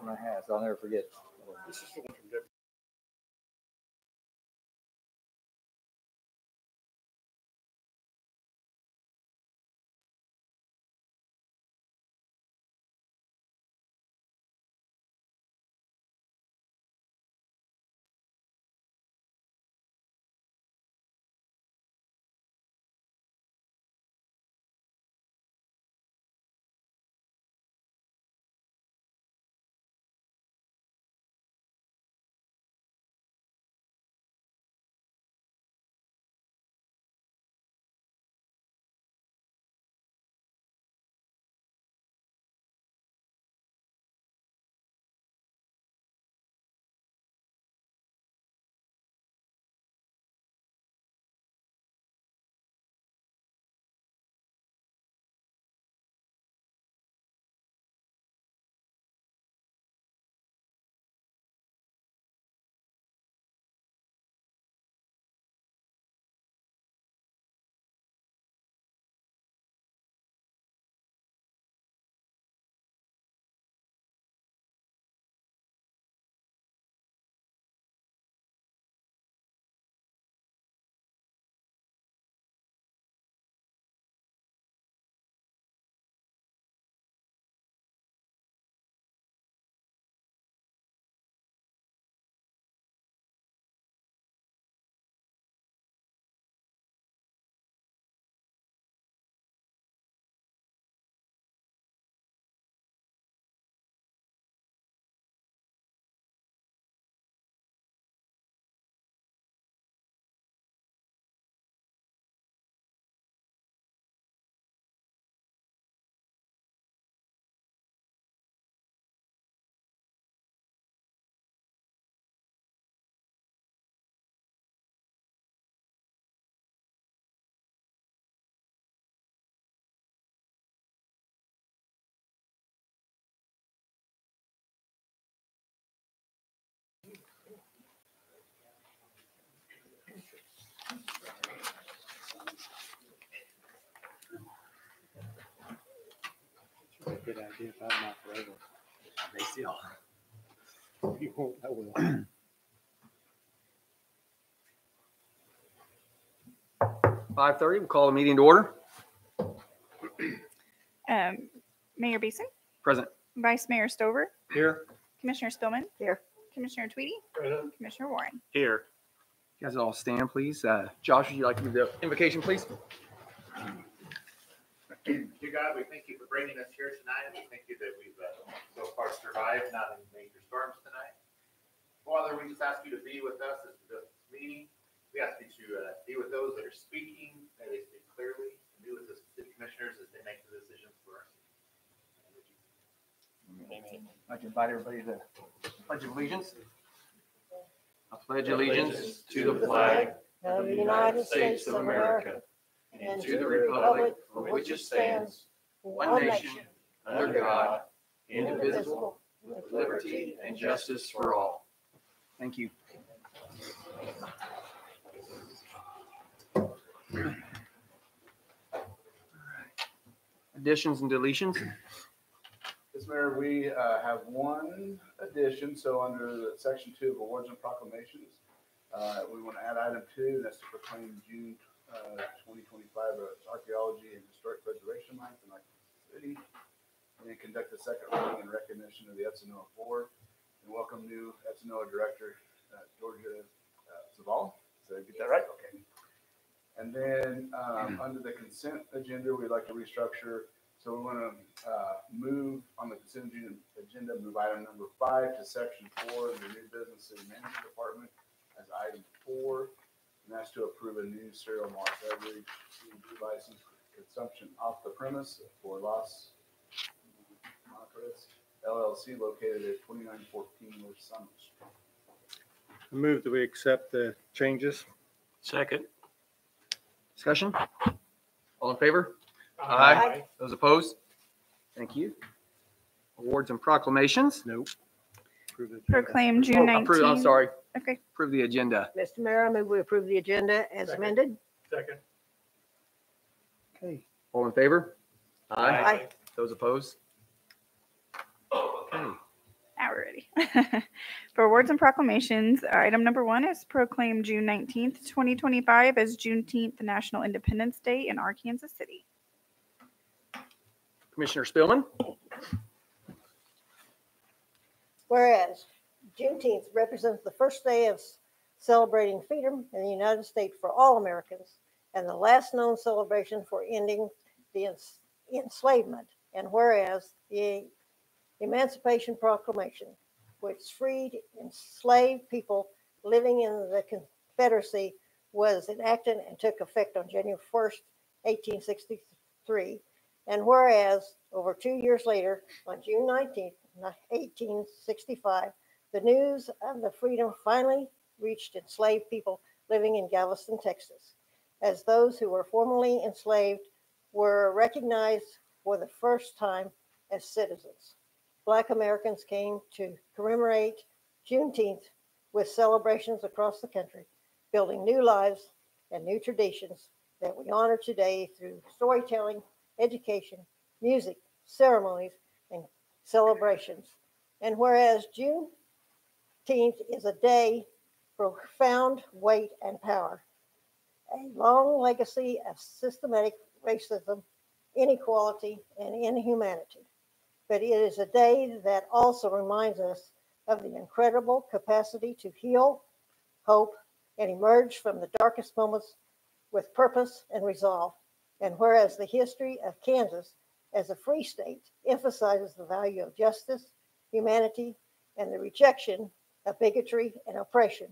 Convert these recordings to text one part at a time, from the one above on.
one I had, so I'll never forget. This is the one from Deborah. Good idea if I'm not forever. They still. You won't, I will. 5:30, we'll call the meeting to order. Mayor Beeson, Present. Vice Mayor Stover, Here. Commissioner Spillman, Here. Commissioner Tweedy, Present. Commissioner Warren. Here. You guys all stand, please. Josh, would you like to give the invocation, please? Dear God, we thank you for bringing us here tonight. We thank you that we've so far survived, not in major storms tonight. Father, we just ask you to be with us as this meeting. We ask you to be with those that are speaking, that they speak clearly, and be with the city commissioners as they make the decisions for us. I'd like to invite everybody to Pledge of Allegiance. I pledge allegiance to the flag of the United States of America and to the republic for which it stands, one nation, under God, indivisible, with liberty and justice for all. Thank you. Additions and deletions. Yes, Mayor, we have one addition. So under the section 2 of awards and proclamations, we want to add item 2, and that's to proclaim June 2025 as Archaeology and Historic Preservation Month in our city, and conduct a second reading in recognition of the Etzanoa Board, and welcome new Etzanoa Director Georgia Zaval. Did I get that right? Okay. And then under the consent agenda, we'd like to restructure. So we want to move on the consent agenda, move item number 5 to section 4 of the new business city manager department as item 4. And that's to approve a new cereal malt beverage license for consumption off the premise for Los Montres LLC located at 2914 North Summit Street. I move that we accept the changes. Second. Discussion? All in favor? Aye. Those opposed? Thank you. Awards and proclamations. Nope. Approve it. Proclaim June Oh, 19. approve, I'm sorry. Okay. Approve the agenda. Mr. Mayor, I move we approve the agenda as Second. amended. Second. Okay. All in favor? Aye. Those opposed? Okay. Our For awards and proclamations, item number 1 is proclaim June 19th, 2025 as Juneteenth National Independence Day in Arkansas City. Commissioner Spillman? Whereas Juneteenth represents the first day of celebrating freedom in the United States for all Americans and the last known celebration for ending the enslavement. And whereas the Emancipation Proclamation, which freed enslaved people living in the Confederacy, was enacted and took effect on January 1st, 1863. And whereas over 2 years later, on June 19th, 1865, the news of the freedom finally reached enslaved people living in Galveston, Texas, as those who were formerly enslaved were recognized for the first time as citizens. Black Americans came to commemorate Juneteenth with celebrations across the country, building new lives and new traditions that we honor today through storytelling, education, music, ceremonies, and celebrations. And whereas Juneteenth is a day of profound weight and power, a long legacy of systematic racism, inequality, and inhumanity. But it is a day that also reminds us of the incredible capacity to heal, hope, and emerge from the darkest moments with purpose and resolve. And whereas the history of Kansas as a free state emphasizes the value of justice, humanity, and the rejection of bigotry and oppression.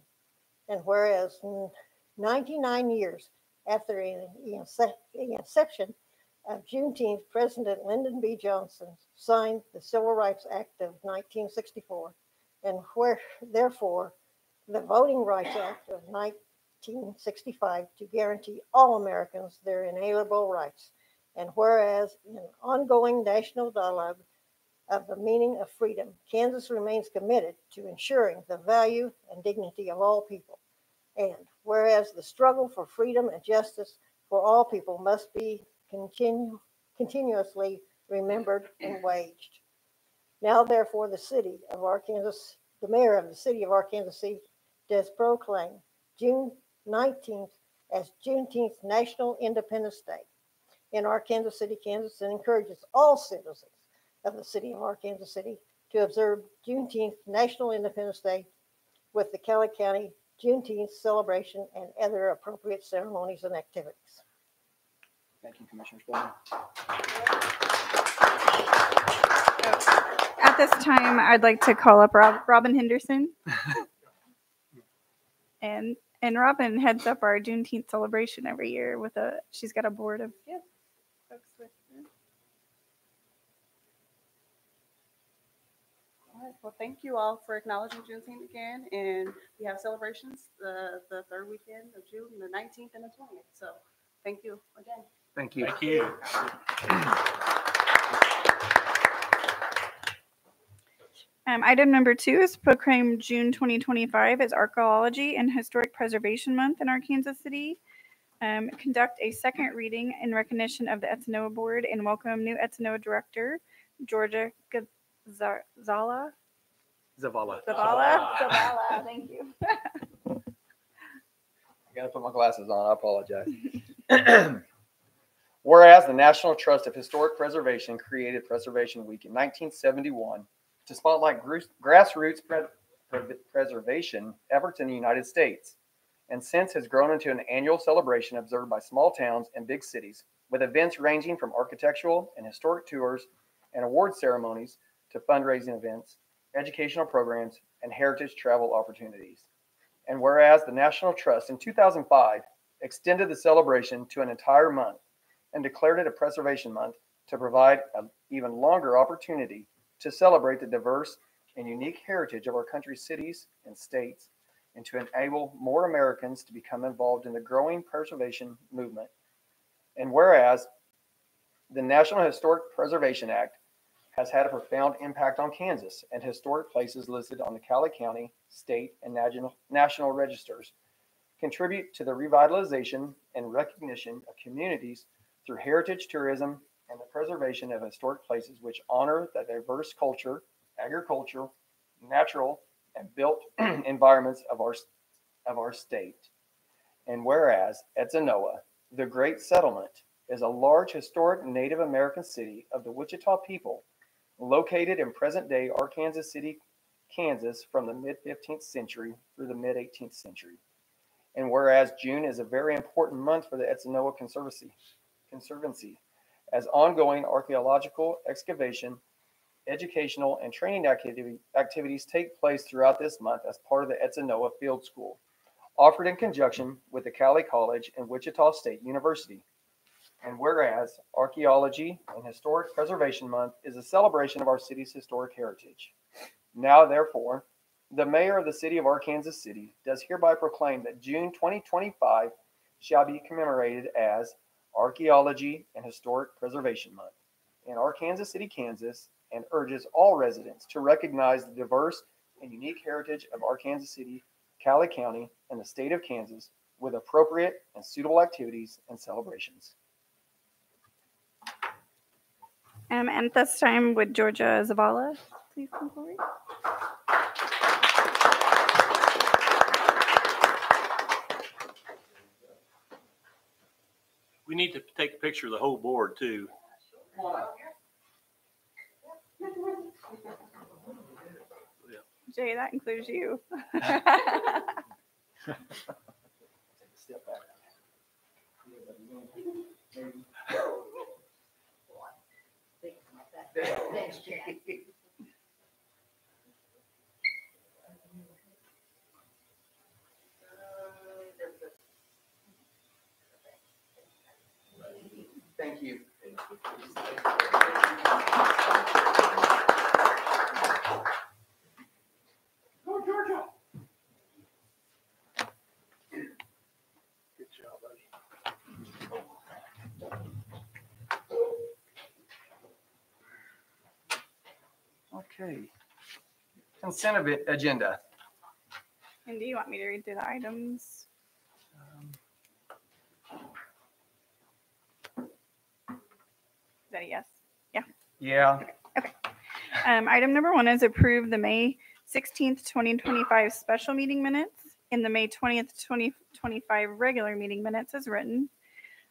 And whereas 99 years after the inception of Juneteenth, President Lyndon B. Johnson signed the Civil Rights Act of 1964, and therefore the Voting Rights Act of 1965 to guarantee all Americans their inalienable rights. And whereas in ongoing national dialogue of the meaning of freedom, Kansas remains committed to ensuring the value and dignity of all people. And whereas the struggle for freedom and justice for all people must be continuously remembered and waged. Now, therefore, the mayor of the city of Arkansas City does proclaim June 19th as Juneteenth National Independence Day in Arkansas City, Kansas, and encourages all citizens of the city of Arkansas City to observe Juneteenth National Independence Day with the Cowley County Juneteenth celebration and other appropriate ceremonies and activities. Thank you, Commissioner Spillman. At this time, I'd like to call up Robin Henderson. and Robin heads up our Juneteenth celebration every year she's got a board of folks with her. All right. Well, thank you all for acknowledging Juneteenth again. And we have celebrations the third weekend of June, the 19th and the 20th. So thank you again. Thank you. Thank you. Item number 2 is proclaim June 2025 as Archaeology and Historic Preservation Month in Arkansas City. Conduct a second reading in recognition of the Etzanoa Board and welcome new Etzanoa Director, Georgia Zavala. Thank you. I gotta put my glasses on. I apologize. Whereas the National Trust of Historic Preservation created Preservation Week in 1971 to spotlight grassroots preservation efforts in the United States, and since has grown into an annual celebration observed by small towns and big cities, with events ranging from architectural and historic tours and award ceremonies to fundraising events, educational programs, and heritage travel opportunities. And whereas the National Trust in 2005 extended the celebration to an entire month and declared it a Preservation Month to provide an even longer opportunity to celebrate the diverse and unique heritage of our country's cities and states, and to enable more Americans to become involved in the growing preservation movement. And whereas the National Historic Preservation Act has had a profound impact on Kansas, and historic places listed on the Cowley County, state, and national registers contribute to the revitalization and recognition of communities through heritage tourism and the preservation of historic places which honor the diverse culture, agriculture, natural and built environments of our state. And whereas Etzanoa, the Great Settlement, is a large historic Native American city of the Wichita people located in present-day Arkansas City, Kansas from the mid-15th century through the mid-18th century. And whereas June is a very important month for the Etzanoa Conservancy, as ongoing archaeological excavation, educational, and training activities take place throughout this month as part of the Etzanoa Field School, offered in conjunction with the Cali College and Wichita State University. And whereas Archaeology and Historic Preservation Month is a celebration of our city's historic heritage. Now, therefore, the mayor of the city of Arkansas City does hereby proclaim that June 2025 shall be commemorated as Archaeology and Historic Preservation Month in Arkansas City, Kansas, and urges all residents to recognize the diverse and unique heritage of Arkansas City, Cali County, and the state of Kansas with appropriate and suitable activities and celebrations. And this time, would Georgia Zavala please come forward? We need to take a picture of the whole board too. Jay, that includes you. Thanks, Jack. Thank you. Go, Georgia. Good job, buddy. Okay. Consent agenda. And do you want me to read through the items? Is that a yes? Yeah. Item number 1 is approve the May 16th, 2025 special meeting minutes and the May 20th, 2025 regular meeting minutes as written.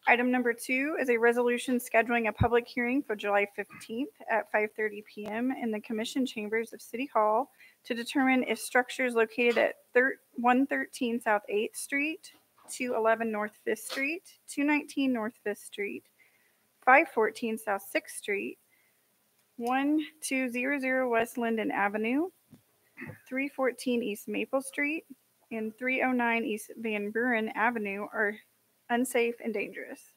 Item number 2 is a resolution scheduling a public hearing for July 15th at 5:30 p.m. in the Commission Chambers of City Hall to determine if structures located at 113 South 8th Street, 211 North 5th Street, 219 North 5th Street, 514 South 6th Street, 1200 West Linden Avenue, 314 East Maple Street, and 309 East Van Buren Avenue are unsafe and dangerous.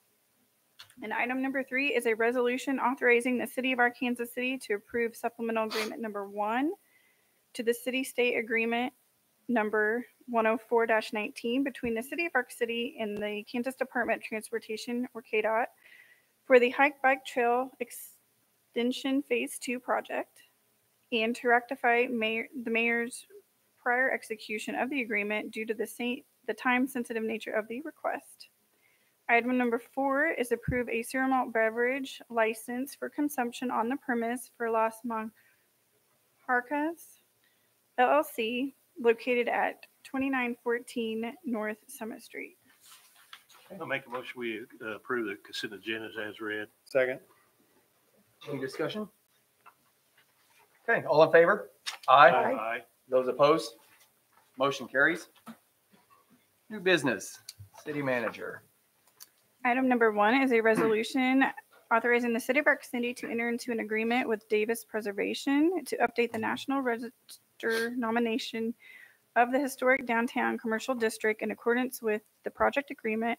And item number 3 is a resolution authorizing the City of Arkansas City to approve supplemental agreement number 1 to the city-state agreement number 104-19 between the City of Ark City and the Kansas Department of Transportation, or KDOT, for the Hike Bike Trail Extension Phase 2 project, and to rectify the mayor's prior execution of the agreement due to the time-sensitive nature of the request. Item number 4 is approve a cereal malt beverage license for consumption on the premise for Las Monjarcas LLC, located at 2914 North Summit Street. I'll make a motion we approve the consent agenda as read. Second. Any discussion? Okay, all in favor? Aye. Aye. Those opposed? Motion carries. New business, city manager. Item number 1 is a resolution authorizing the City of Ark City to enter into an agreement with Davis Preservation to update the National Register nomination of the historic downtown commercial district in accordance with the project agreement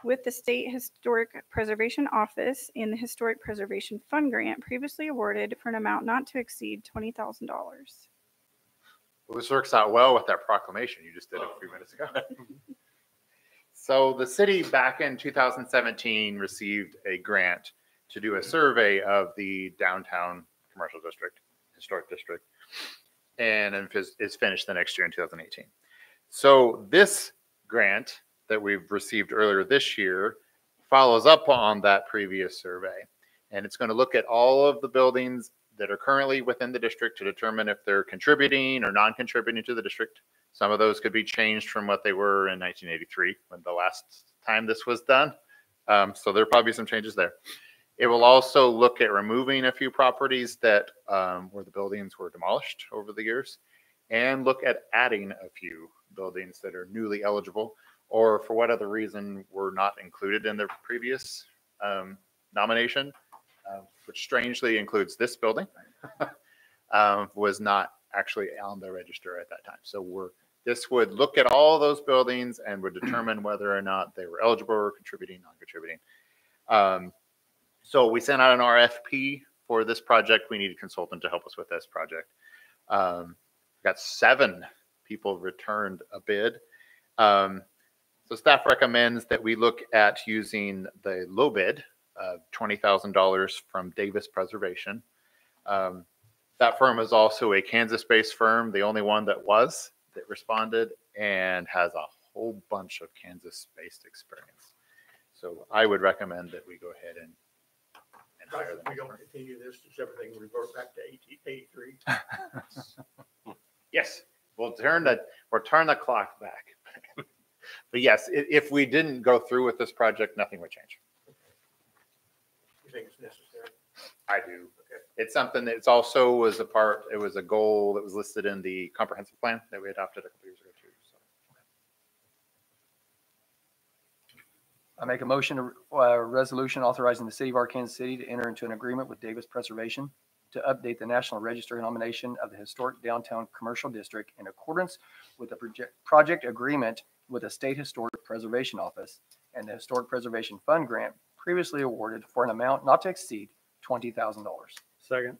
with the State Historic Preservation Office and the Historic Preservation Fund grant previously awarded for an amount not to exceed $20,000. Well, this works out well with that proclamation you just did a few minutes ago. So the city back in 2017 received a grant to do a survey of the downtown commercial district, historic district, and is finished the next year in 2018. So this grant that we've received earlier this year follows up on that previous survey. And it's going to look at all of the buildings that are currently within the district to determine if they're contributing or non-contributing to the district. Some of those could be changed from what they were in 1983 when the last time this was done. So there'll probably be some changes there. It will also look at removing a few properties that where the buildings were demolished over the years, and look at adding a few buildings that are newly eligible or for what other reason were not included in the previous nomination, which strangely includes this building, was not actually on the register at that time. So this would look at all those buildings and would determine whether or not they were eligible or contributing, non-contributing. So we sent out an RFP for this project. We need a consultant to help us with this project. Got 7 people returned a bid. So staff recommends that we look at using the low bid of $20,000 from Davis Preservation. That firm is also a Kansas-based firm, the only one that responded, and has a whole bunch of Kansas-based experience. So I would recommend that we go ahead and hire them. We don't continue this, does everything revert back to 83? Yes, we'll turn the clock back. But yes, if we didn't go through with this project, nothing would change. You think it's necessary? I do. It's something that it was a goal that was listed in the comprehensive plan that we adopted a couple years ago too. So. I make a motion, a resolution authorizing the city of Arkansas City to enter into an agreement with Davis Preservation to update the National Register nomination of the Historic Downtown Commercial District in accordance with the project agreement with the State Historic Preservation Office and the Historic Preservation Fund grant previously awarded for an amount not to exceed $20,000. Second.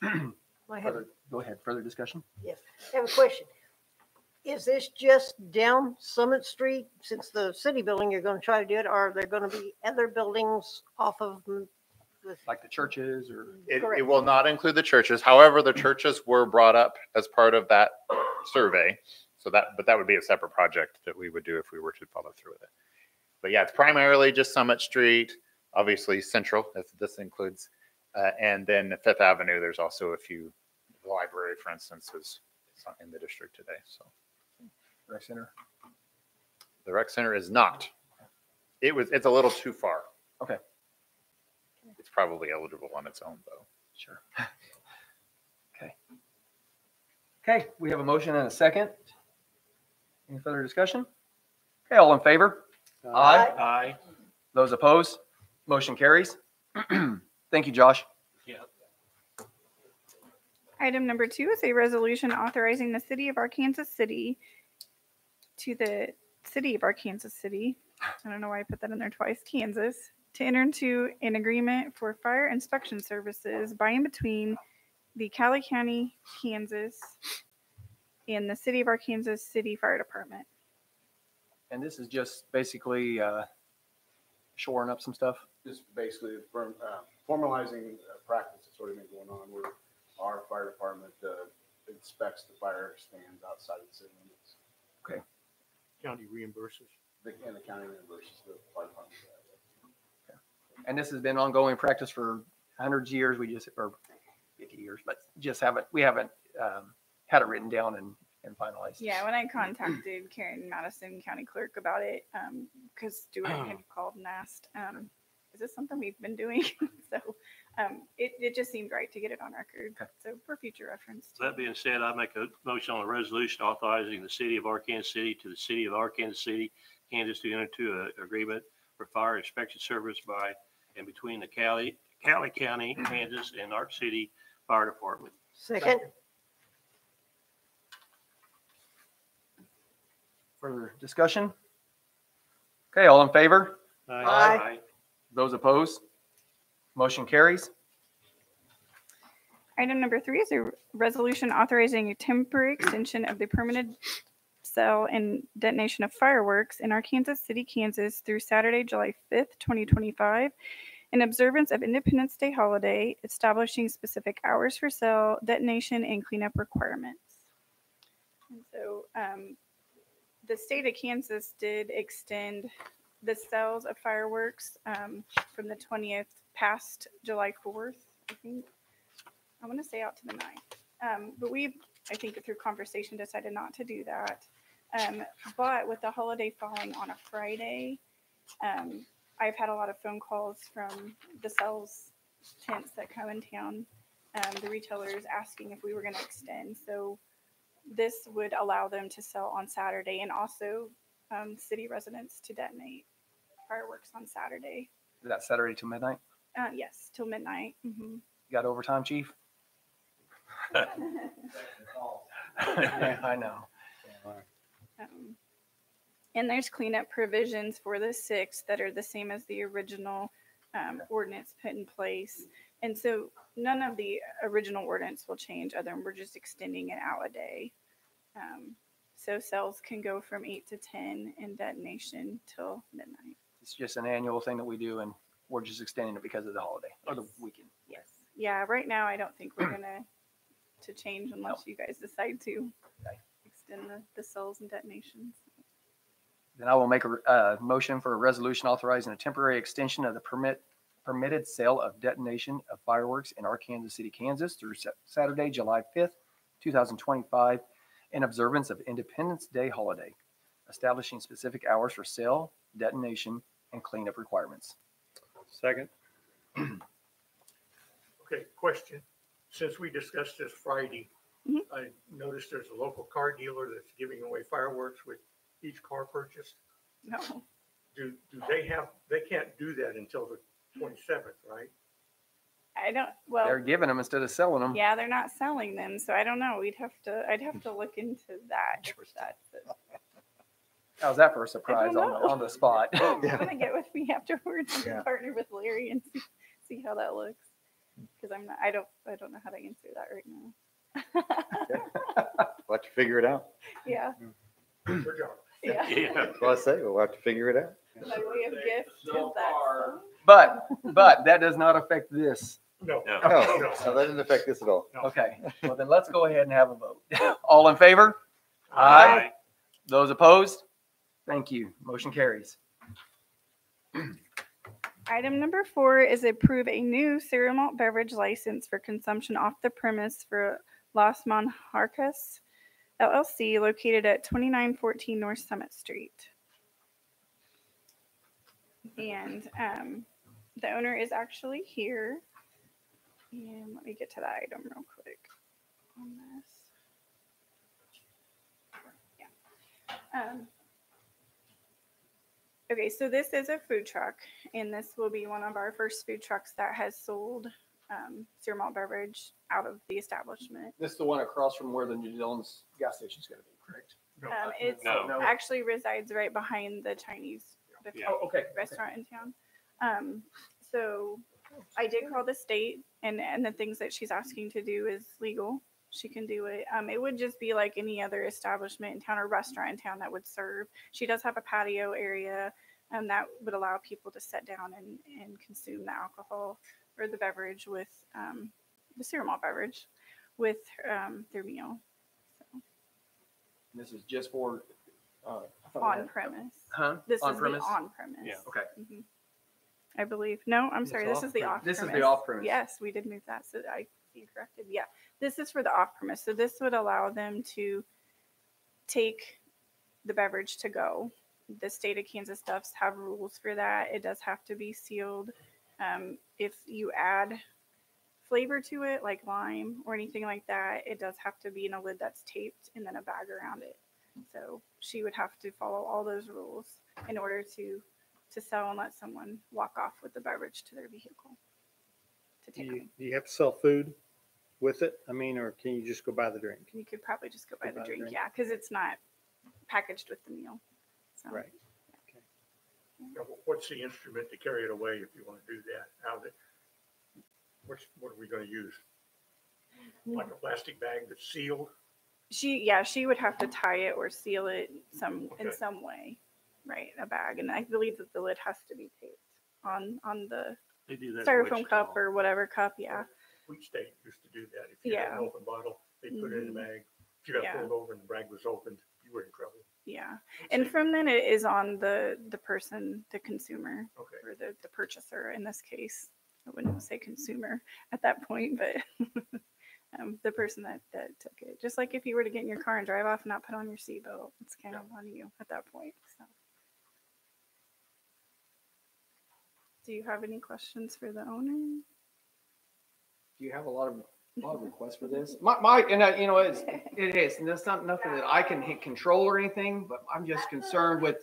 I have, Go ahead. Further discussion? yes, I have a question. Is this just down Summit Street? Since the city building, you're going to try to do it, or are there going to be other buildings off of Like the churches or? It will not include the churches. However, the churches were brought up as part of that survey. So but that would be a separate project that we would do if we were to follow through with it. But yeah, it's primarily just Summit Street, obviously Central, if this includes, and then Fifth Avenue. There's also a few, the library, for instance, is in the district today. So Rec Center? the rec center is not. It's a little too far. Okay. It's probably eligible on its own though. Sure. Okay, we have a motion and a second. Any further discussion? Okay, all in favor? Aye. Aye. Those opposed? Motion carries. Thank you, Josh. Yeah. Item number 2 is a resolution authorizing the city of Arkansas City I don't know why I put that in there twice, Kansas, to enter into an agreement for fire inspection services by and between the Cali County, Kansas, and the City of Arkansas City Fire Department. And this is just basically shoring up some stuff. Just basically formalizing a practice that's already been going on where our fire department inspects the fire stands outside of the city limits. Okay. County reimburses. And the county reimburses the fire department. And this has been ongoing practice for hundreds of years. Or 50 years, but we haven't had it written down and finalized. Yeah, when I contacted Karen Madison, County Clerk, about it, because Stuart had called and asked, is this something we've been doing? So it just seemed right to get it on record. Okay. So for future reference. That being said, I make a motion on a resolution authorizing the city of Arkansas City to the city of Arkansas City, Kansas, to enter into an agreement for fire inspection service by and between the Cali County, Kansas, and Ark City Fire Department. second? Further discussion? Okay, all in favor? Aye. Those opposed? Motion carries. Item number 3 is a resolution authorizing a temporary extension of the permanent sale and detonation of fireworks in Arkansas City, Kansas through Saturday, July 5th, 2025, in observance of Independence Day holiday, establishing specific hours for sale, detonation, and cleanup requirements. And so the state of Kansas did extend the sales of fireworks from the 20th past July 4th, I think. I want to say out to the 9th. But we've, I think through conversation, decided not to do that. But with the holiday falling on a Friday, I've had a lot of phone calls from the sales tents that come in town, the retailers asking if we were going to extend. So this would allow them to sell on Saturday, and also city residents to detonate fireworks on Saturday. Is that Saturday till midnight? Yes, till midnight. You got overtime, chief? Yeah, I know. And there's cleanup provisions for the 6th that are the same as the original ordinance put in place. And so none of the original ordinance will change, other than we're just extending it out a day. So sales can go from 8 to 10 and detonation till midnight. It's just an annual thing that we do, and we're just extending it because of the holiday or the weekend. Yes. Yeah, right now I don't think we're gonna to change unless you guys decide to extend the sales and detonations. Then I will make a motion for a resolution authorizing a temporary extension of the permitted sale of detonation of fireworks in Arkansas City, Kansas through Saturday, July 5th, 2025, in observance of Independence Day holiday, establishing specific hours for sale, detonation, and cleanup requirements. Second. Okay, question. Since we discussed this Friday, Mhm. I noticed there's a local car dealer that's giving away fireworks with each car purchased. No, Do they can't do that until the 27th, right? I don't, They're well, giving them instead of selling them. yeah, they're not selling them, so I don't know. I'd have to look into that. if that's- How's that for a surprise don't know. on the spot? I'm gonna get with me afterwards and partner with Larry and see how that looks. Because I don't know how to answer that right now. We'll have to figure it out. Yeah, Good job. yeah. Yeah. That's what I say. We'll have to figure it out. My way of gift is that. But that does not affect this. No. No. No, no, that doesn't affect this at all. Okay, well then let's go ahead and have a vote. All in favor? Aye. Those opposed? Thank you. Motion carries. Item number 4 is approve a new cereal malt beverage license for consumption off the premise for Las Monjarcas LLC located at 2914 North Summit Street. And the owner is actually here. And let me get to that item real quick on this. Yeah. Okay, so this is a food truck, and this will be one of our first food trucks that has sold cereal malt beverage out of the establishment. This is the one across from where the New Dillon's gas station is going to be, correct? It No. actually resides right behind the Chinese buffet Yeah. Oh, okay. restaurant in town. So I did call the state, and the things that she's asking to do is legal. She can do it. It would just be like any other establishment in town or restaurant in town that would serve. She does have a patio area that would allow people to sit down and consume the alcohol or the beverage with the cereal malt beverage with their meal. So, This is just for on premise. Huh? This On is premise? the on premise. Yeah. Okay. Mhm. I believe. No, I'm sorry. This is the off. This is the off premise. Yes, we did move that. So I see corrected. Yeah, this is for the off premise. So this would allow them to take the beverage to go. The state of Kansas does have rules for that. It does have to be sealed. If you add flavor to it, like lime or anything like that, it does have to be in a lid that's taped and then a bag around it. So she would have to follow all those rules in order to sell and let someone walk off with the beverage to their vehicle. To Do take you, home. do you have to sell food with it? I mean, or can you just go buy the drink? You could probably just go buy the buy the drink, drink. yeah, because it's not packaged with the meal. So. Right. Now, what's the instrument to carry it away if you want to do that? How that, what are we going to use? Like a plastic bag that's sealed? She would have to tie it or seal it in Okay. some way, right? A bag, and I believe that the lid has to be taped on the They do that. in styrofoam Wichita. cup or whatever cup. Yeah, Wheat State used to do that. If you had an Yeah. open bottle, they put it in a bag. If you got Yeah. pulled over and the bag was opened, you were in trouble. yeah. And from then it is on the person, the consumer, Okay. or the purchaser in this case. I wouldn't say consumer at that point, but the person that took it. Just like if you were to get in your car and drive off and not put on your seatbelt, it's kind of on you at that point. So. Do you have any questions for the owner? Do you have a lot of requests for this? My and you know, it is, and that's not nothing that I can hit control or anything, but I'm just concerned with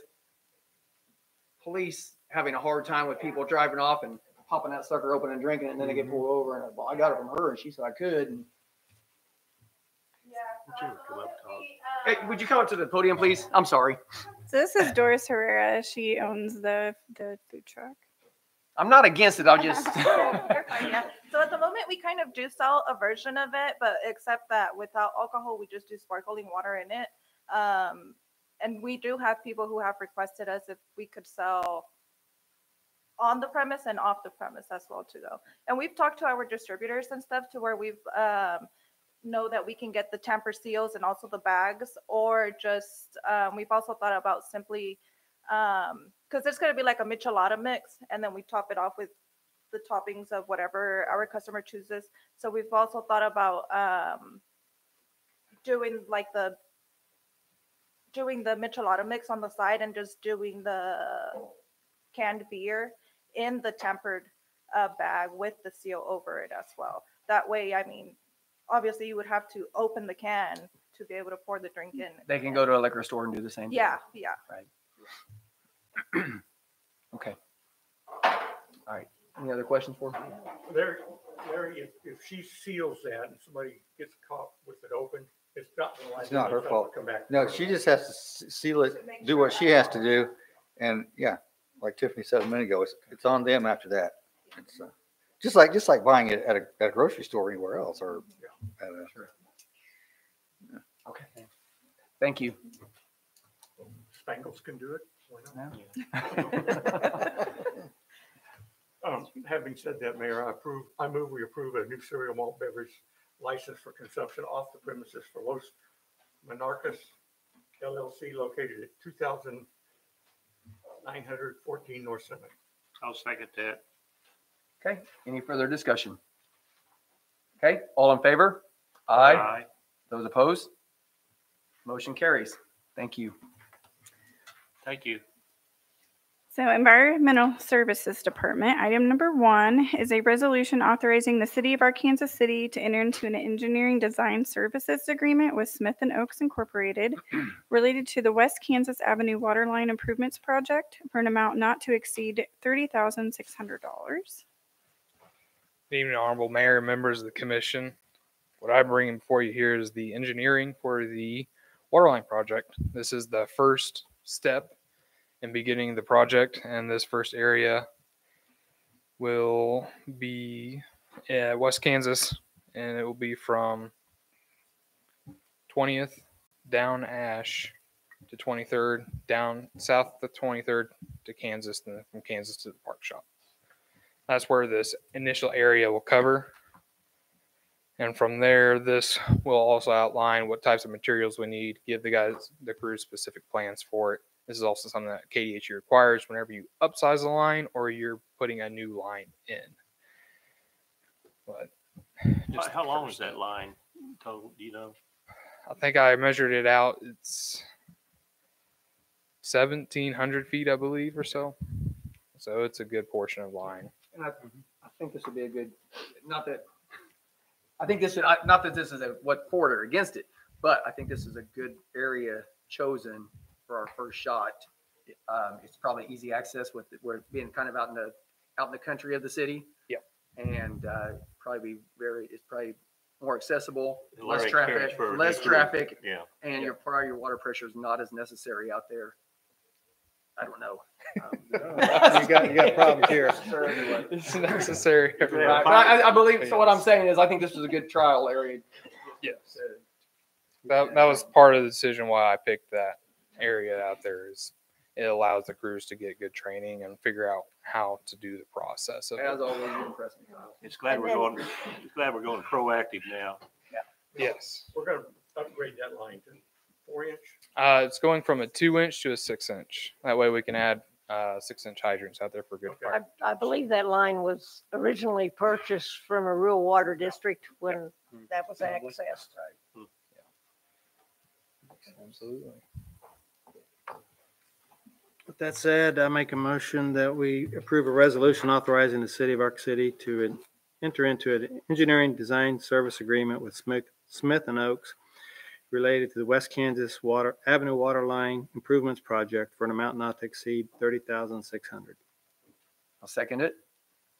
police having a hard time with people driving off and popping that sucker open and drinking it, and then they get pulled over, and well, I got it from her, and she said I could. And, hey, would you come up to the podium, please? I'm sorry. So this is Doris Herrera. She owns the food truck. I'm not against it. I'll just. You're fine, yeah. So at the moment, we kind of do sell a version of it, but except that without alcohol, we just do sparkling water in it. And we do have people who have requested us if we could sell on the premise and off the premise as well too, though. And we've talked to our distributors and stuff to where we've know that we can get the tamper seals and also the bags, or just we've also thought about simply because there's going to be like a michelada mix, and then we top it off with the toppings of whatever our customer chooses. So we've also thought about doing the michelada mix on the side and just doing the canned beer in the tempered bag with the seal over it as well. That way, I mean, obviously you would have to open the can to be able to pour the drink in. They can go to a liquor store and do the same thing. Yeah. Right. Okay. All right. Any other questions for me? Larry, if she seals that and somebody gets caught with it open, it's not. It's not her fault. Come back. No, she just has to seal it, do what she has to do. And yeah, like Tiffany said a minute ago, it's on them after that. It's just like buying it at a grocery store or anywhere else, or at a, Okay. Thank you. Spangles can do it. Why not? Yeah. Having said that, Mayor, I move we approve a new cereal malt beverage license for consumption off the premises for Los Monarcas LLC located at 2914 North Summit. I'll second that. Okay. Any further discussion? Okay. All in favor? Aye. Those opposed? Motion carries. Thank you. Thank you. So Environmental Services Department, item number 1 is a resolution authorizing the City of Arkansas City to enter into an engineering design services agreement with Smith & Oaks Incorporated related to the West Kansas Avenue Waterline Improvements Project for an amount not to exceed $30,600. Good evening, Honorable Mayor and members of the Commission. What I'm bringing before you here is the engineering for the Waterline project. This is the first step in beginning the project, and this first area will be West Kansas, and it will be from 20th down Ash to 23rd, down south to 23rd to Kansas, and then from Kansas to the Park Shop. That's where this initial area will cover. And from there, this will also outline what types of materials we need, give the crew specific plans for it. This is also something that KDHE requires whenever you upsize the line or you're putting a new line in. But How long is that line total? Do you know? I think I measured it out. It's 1,700 feet, I believe, or so. So it's a good portion of line. And I think this would be a good, not that this is what for or against it, but I think this is a good area chosen for our first shot. It's probably easy access with we're being kind of out in the country of the city. Yep. And probably it's probably more accessible, Less traffic. Yeah. And your water pressure is not as necessary out there. I don't know. you got problems here. Sure, anyway. It's necessary. Right. But I believe so. What I'm saying is, I think this is a good trial area. Yes. That was part of the decision why I picked that area out there. Is it allows the crews to get good training and figure out how to do the process of As always, you impress me. It's glad we're going proactive now. Yes. We're going to upgrade that line to 4-inch. It's going from a 2-inch to a 6-inch. That way we can add 6-inch hydrants out there for good Okay. fire. I believe that line was originally purchased from a rural water district when that was accessed. Absolutely. With that said, I make a motion that we approve a resolution authorizing the city of Arc City to enter into an engineering design service agreement with Smith and Oaks related to the West Kansas Avenue Water Line Improvements Project for an amount not to exceed $30,600. I'll second it.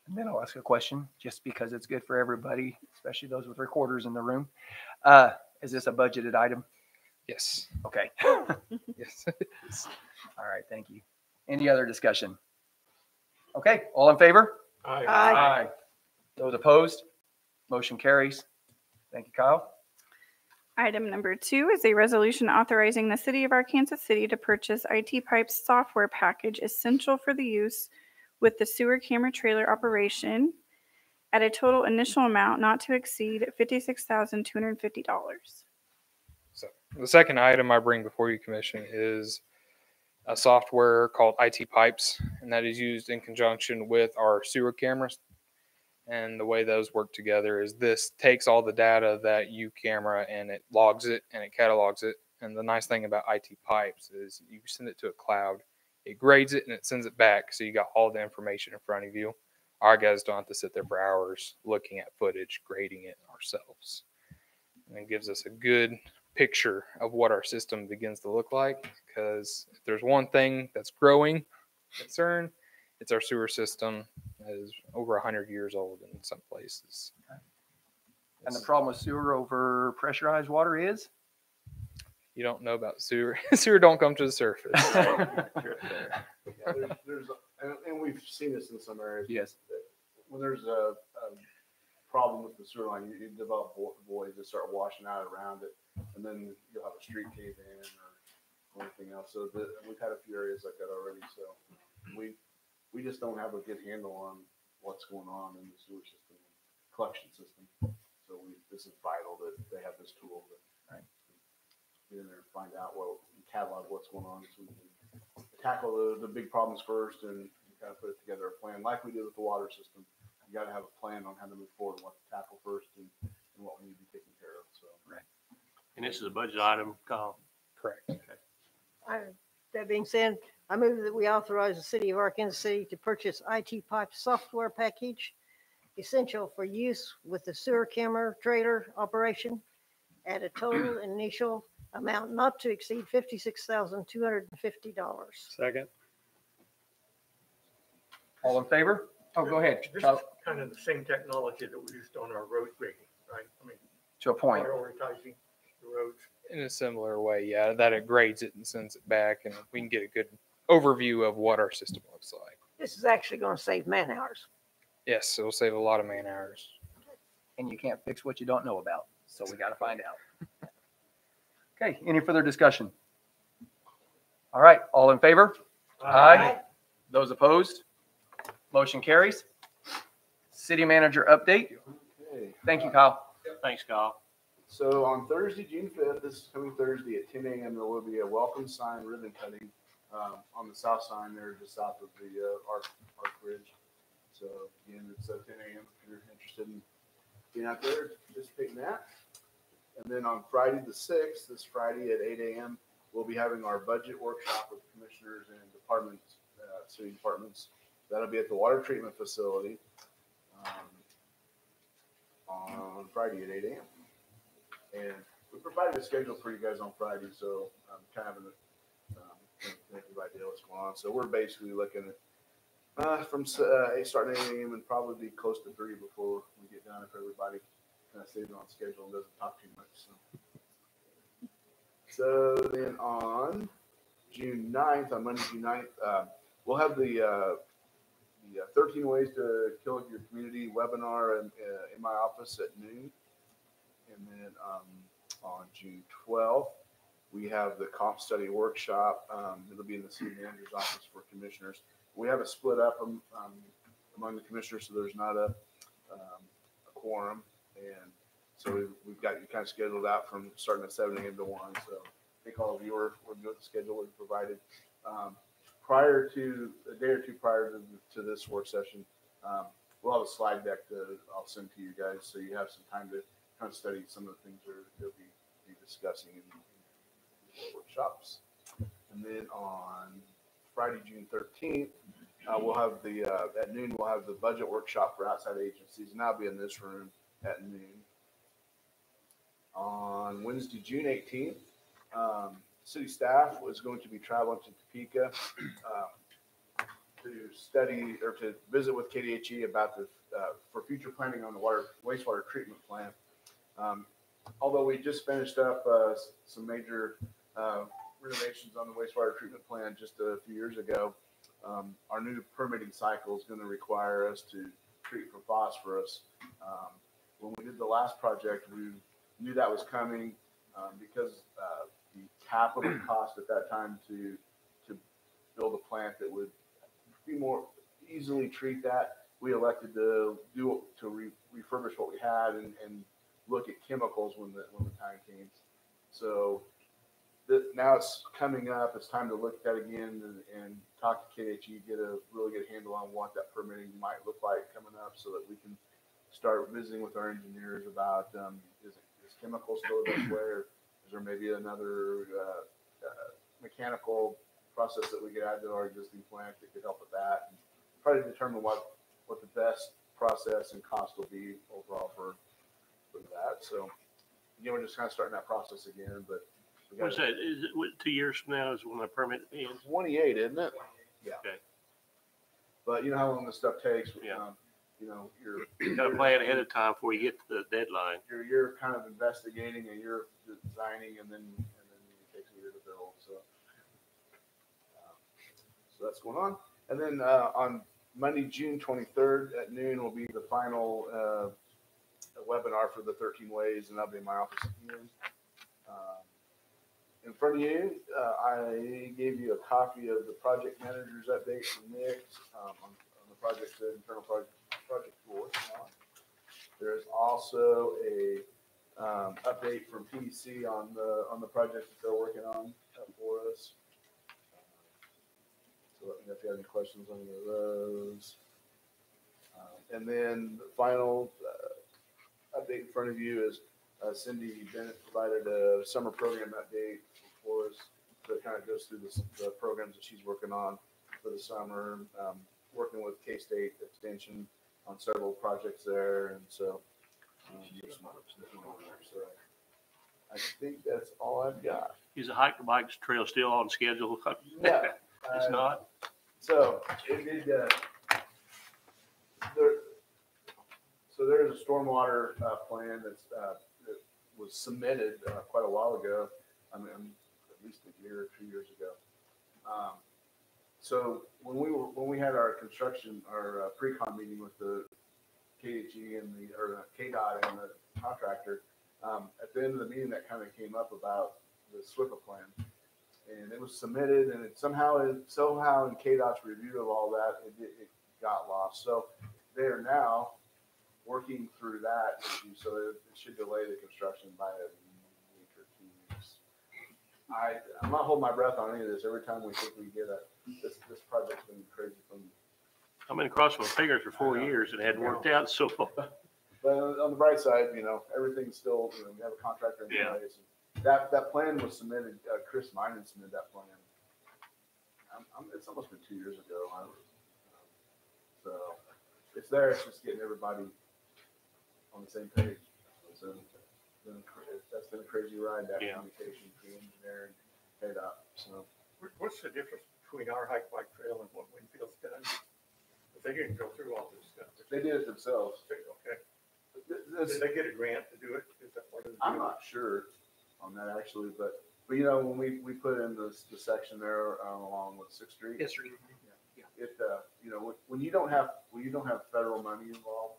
And then I'll ask a question, just because it's good for everybody, especially those with recorders in the room. Is this a budgeted item? Yes. Okay. Yes. All right, thank you. Any other discussion? Okay, all in favor? Aye. Those opposed? Motion carries. Thank you, Kyle. Item number 2 is a resolution authorizing the city of Arkansas City to purchase IT Pipe's software package essential for the use with the sewer camera trailer operation at a total initial amount not to exceed $56,250. So the second item I bring before you, Commission, is a software called IT Pipes, and that is used in conjunction with our sewer cameras. And the way those work together is this takes all the data that you camera and it logs it and it catalogs it. And the nice thing about IT Pipes is you send it to a cloud, it grades it and it sends it back. So you got all the information in front of you. Our guys don't have to sit there for hours looking at footage, grading it ourselves. And it gives us a good picture of what our system begins to look like, because if there's one thing that's growing concern, it's our sewer system that is over 100 years old in some places. And the problem with sewer over pressurized water is? You don't know about sewer. Sewer don't come to the surface. Yeah, and we've seen this in some areas. Yes. When there's a problem with the sewer line, you develop voids that start washing out around it, and then you'll have a street cave in or anything else. So we've had a few areas like that already. So we just don't have a good handle on what's going on in the sewer system, collection system. So this is vital that they have this tool to get in there and find out catalog what's going on, so we can tackle the big problems first and kind of put together a plan like we did with the water system. You got to have a plan on how to move forward, what to tackle first, and what we need to be taken care of. So And this is a budget item, Kyle. Correct. That being said, I move that we authorize the city of Arkansas City to purchase IT Pipe software package essential for use with the sewer camera trailer operation at a total initial amount not to exceed $56,250. Second. All in favor? Oh, go ahead. This is kind of the same technology that we used on our road grading, right? I mean, To a point. prioritizing the roads. In a similar way, yeah, that it grades it and sends it back, and we can get a good overview of what our system looks like. This is actually going to save man hours. Yes, it'll save a lot of man hours. And you can't fix what you don't know about. So we got to find out. Okay, any further discussion? All right, all in favor? Aye. Those opposed? Motion carries. City manager update. okay. Thank you, Kyle. Thanks, Kyle. So on Thursday, June 5th, this coming Thursday at 10 a.m., there will be a welcome sign ribbon cutting on the south sign there, just south of the Arc Bridge. So again, it's 10 a.m. if you're interested in being out there, participating in that. And then on Friday the 6th, this Friday at 8 a.m., we'll be having our budget workshop with commissioners and departments, city departments. That'll be at the water treatment facility on Friday at 8 a.m. And we provided a schedule for you guys on Friday, so I'm kind of think of idea what's going on. So we're basically looking at from starting at 8 a.m. and probably be close to 3 before we get done, if everybody kind of stays on schedule and doesn't talk too much. So then on June 9th, on Monday, June 9th, we'll have the 13 Ways to Kill Your Community webinar in my office at noon. And then on June 12th, we have the comp study workshop. It'll be in the city manager's office for commissioners. We have it split up among the commissioners, so there's not a quorum. And so we've got you kind of scheduled out from starting at 7 a.m. to 1. So I think all of you are good with the schedule we've provided. prior to, a day or two prior to this work session, we'll have a slide deck that I'll send to you guys, so you have some time to kind of study some of the things they'll be discussing in workshops. And then on Friday, June 13th, we'll have at noon, we'll have the budget workshop for outside agencies, and that'll be in this room at noon. On Wednesday, June 18th, city staff was going to be traveling to Topeka to study or to visit with KDHE about for future planning on the wastewater treatment plant. Although we just finished up some major renovations on the wastewater treatment plant just a few years ago, our new permitting cycle is going to require us to treat for phosphorus. When we did the last project, we knew that was coming because the capital cost at that time to build a plant that would be more easily treat that, we elected to refurbish what we had and look at chemicals when the time came. So now it's coming up. It's time to look at that again and talk to KHE, get a really good handle on what that permitting might look like coming up, so that we can start visiting with our engineers about is chemical still the best way, or is there maybe another mechanical process that we could add to our existing plant that could help with that, and try to determine what the best process and cost will be overall for that. So again, we're just kind of starting that process again, but What's that? Is it 2 years from now is when the permit ends? 28, isn't it? Yeah. Okay. But you know how long this stuff takes. Yeah. You know, You gotta plan ahead of time before you get to the deadline. you're kind of investigating and you're designing, and then it takes a year to build. So that's going on. And then on Monday, June 23rd at noon will be the final webinar for the 13 ways, and that'll be in my office again. In front of you, I gave you a copy of the project manager's update from Nick on the project, the internal project we're working on. There's also a update from PDC on the project that they're working on for us. So let me know if you have any questions on any of those. And then the final update in front of you is Cindy Bennett provided a summer program update for us that kind of goes through the programs that she's working on for the summer, working with K-State Extension on several projects there. And so, so I think that's all I've got. Is the hiker bikes trail still on schedule? Yeah. It's not? So it did, there's a stormwater plan that was submitted quite a while ago. I mean, at least a year or 2 years ago. So when we had our construction, our pre-con meeting with the KHE and or KDOT and the contractor, at the end of the meeting, that kind of came up about the SWIPA plan, and it was submitted, and it somehow in KDOT's review of all that, it got lost. So they are now working through that issue, so it should delay the construction by a week or 2 weeks. I'm not holding my breath on any of this. Every time we think we get this project's been crazy from. I've been crossing my fingers for 4 years and it hadn't worked out so far. But on the bright side, everything's still, we have a contractor in place. That plan was submitted. Chris Minen submitted that plan. It's almost been 2 years ago. So it's there. It's just getting everybody on the same page. So that's been a crazy ride, that communication between engineer and KDOT. So What's the difference between our hike bike trail and what Winfield's done? If they didn't go through all this stuff. they did it themselves. Okay. This- Did they get a grant to do it? Is that part of the I'm deal? not sure on that actually, but when we put in the section there along with 6th Street. History. It when you don't have federal money involved,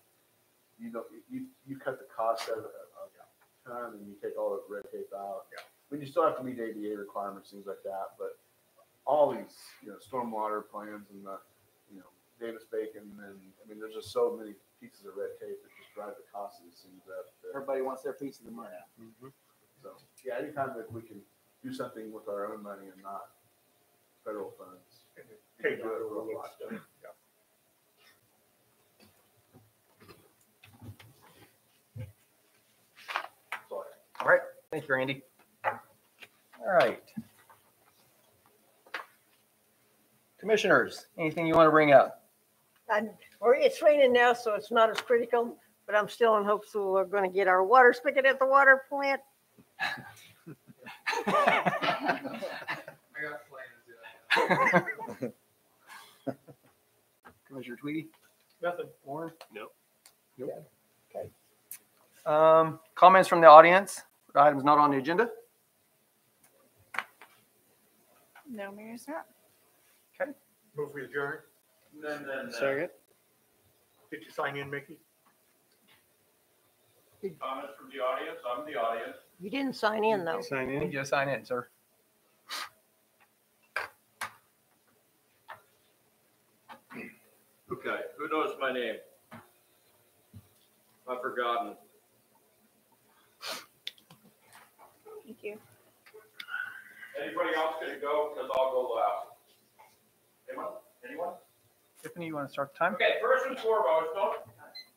you cut the cost out of a ton, and you take all the red tape out. Yeah. I mean, you still have to meet ADA requirements, things like that, but all these stormwater plans and the Davis-Bacon, and I mean, there's just so many pieces of red tape that just drive the cost of these things up. Everybody wants their piece of the money. So yeah, anytime that we can do something with our own money and not federal funds. Hey, do it a lot. Yeah. All right. Thank you, Randy. All right. Commissioners, anything you want to bring up? Or it's raining now, so it's not as critical, but I'm still in hopes that we're going to get our water spigot at the water plant. Commissioner Tweedy? Nothing. Warren? Nope. Nope. Okay. Comments from the audience? Items not on the agenda? No, Mayor Scott. Move we adjourn. Second. Did you sign in, Mickey? Comments from the audience? I'm the audience. You didn't sign in, though. Sign You in. just sign in, sir. Okay, who knows my name? I've forgotten. Thank you. Anybody else gonna go? Because I'll go last. Anyone? Anyone? Tiffany, you want to start the time? Okay, first and foremost,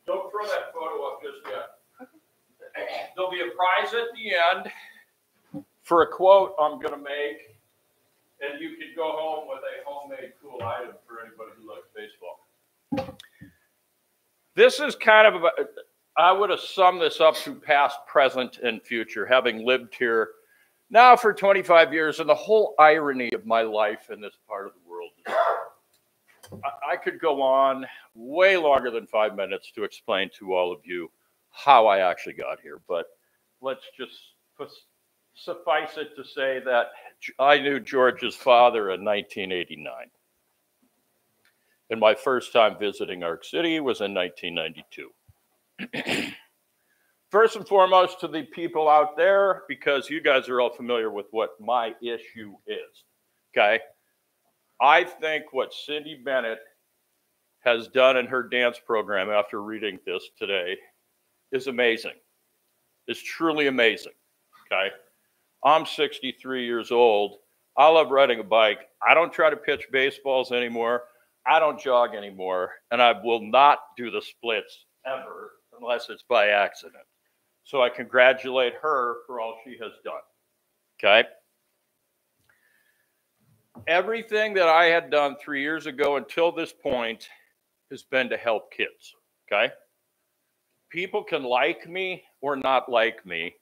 don't throw that photo up just yet. There'll be a prize at the end for a quote I'm gonna make, and you can go home with a homemade cool item for anybody who likes baseball. This is kind of, I would have summed this up to past, present, and future, having lived here now for 25 years, and the whole irony of my life in this part of the world. I could go on way longer than 5 minutes to explain to all of you how I actually got here, but let's just suffice it to say that I knew George's father in 1989. And my first time visiting Arc City was in 1992. First and foremost, to the people out there, because you guys are all familiar with what my issue is, okay? I think what Cindy Bennett has done in her dance program after reading this today is amazing. It's truly amazing, okay? I'm 63 years old. I love riding a bike. I don't try to pitch baseballs anymore. I don't jog anymore, and I will not do the splits ever unless it's by accident. So I congratulate her for all she has done, okay? Everything that I had done 3 years ago until this point has been to help kids, okay? People can like me or not like me.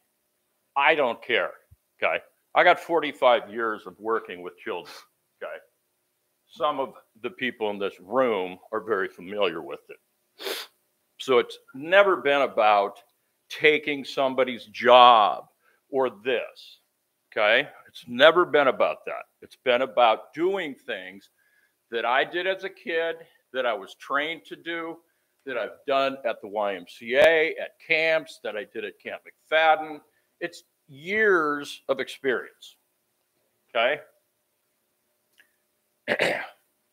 I don't care, okay? I got 45 years of working with children, okay? Some of the people in this room are very familiar with it. So it's never been about taking somebody's job or this, okay? It's never been about that. It's been about doing things that I did as a kid, that I was trained to do, that I've done at the YMCA, at camps, that I did at Camp McFadden. It's years of experience, okay?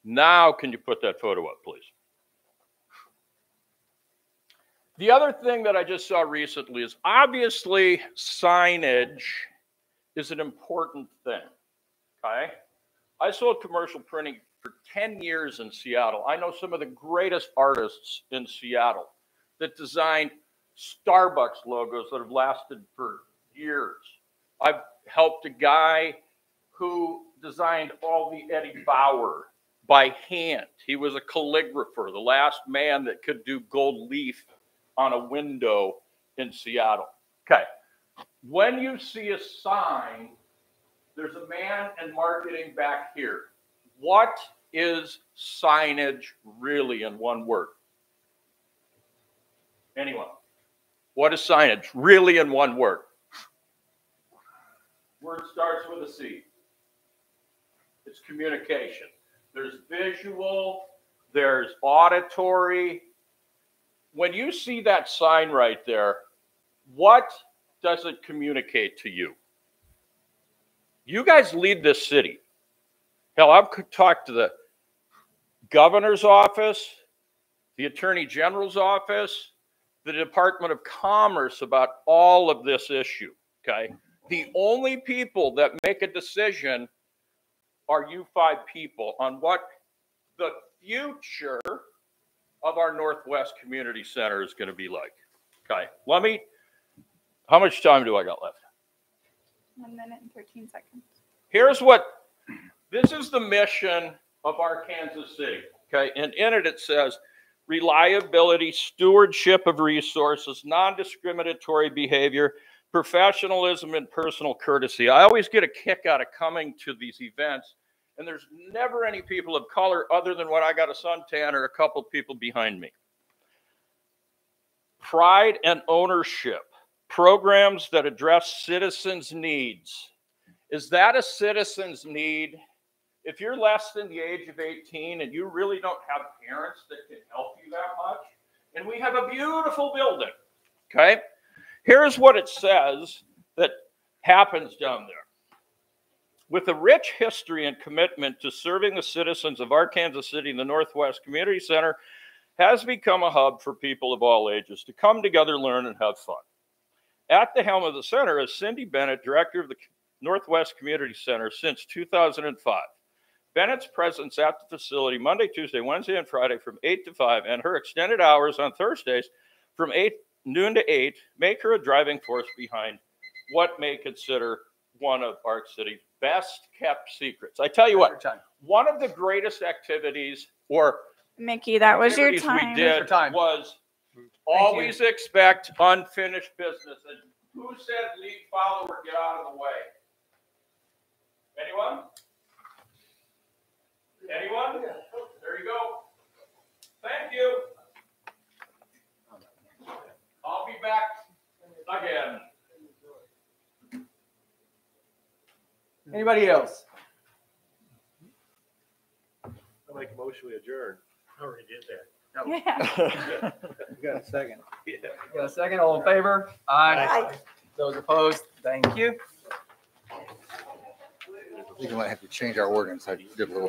Now, can you put that photo up, please? The other thing that I just saw recently is obviously signage is an important thing, okay? I sold commercial printing for 10 years in Seattle. I know some of the greatest artists in Seattle that designed Starbucks logos that have lasted for years. I've helped a guy who designed all the Eddie Bauer by hand. He was a calligrapher, the last man that could do gold leaf on a window in Seattle. Okay. When you see a sign, there's a man in marketing back here. What is signage really in one word? Anyone? What is signage really in one word? Word starts with a C. It's communication. There's visual, there's auditory. When you see that sign right there, what does it communicate to you? You guys lead this city. Hell, I've talked to the governor's office, the attorney general's office, the Department of Commerce about all of this issue, okay? The only people that make a decision are you five people on what the future of our Northwest Community Center is going to be like. Okay, how much time do I got left? 1 minute and 13 seconds. This is the mission of our Kansas City. Okay, and in it says reliability, stewardship of resources, non-discriminatory behavior, professionalism, and personal courtesy. I always get a kick out of coming to these events, and there's never any people of color other than when I got a suntan or a couple people behind me. Pride and ownership, programs that address citizens' needs. Is that a citizen's need? If you're less than the age of 18 and you really don't have parents that can help you that much, and we have a beautiful building, okay? Here's what it says that happens down there. With a rich history and commitment to serving the citizens of our Kansas City, the Northwest Community Center has become a hub for people of all ages to come together, learn, and have fun. At the helm of the center is Cindy Bennett, director of the Northwest Community Center since 2005. Bennett's presence at the facility Monday, Tuesday, Wednesday, and Friday from 8 to 5, and her extended hours on Thursdays from noon to 8 make her a driving force behind what may consider one of our city's best kept secrets. I tell you what, one of the greatest activities Mickey, that was your activities time. we did was always expect unfinished business. And who said lead follower, get out of the way? Anyone? Anyone? There you go. Thank you. I'll be back again. Anybody else? I'll make a motion we adjourn. I already did that. Yeah. You got a second? Yeah. Got a second? All in favor? Aye. Those opposed? Thank you. You're gonna have to change our ordinance. I did a little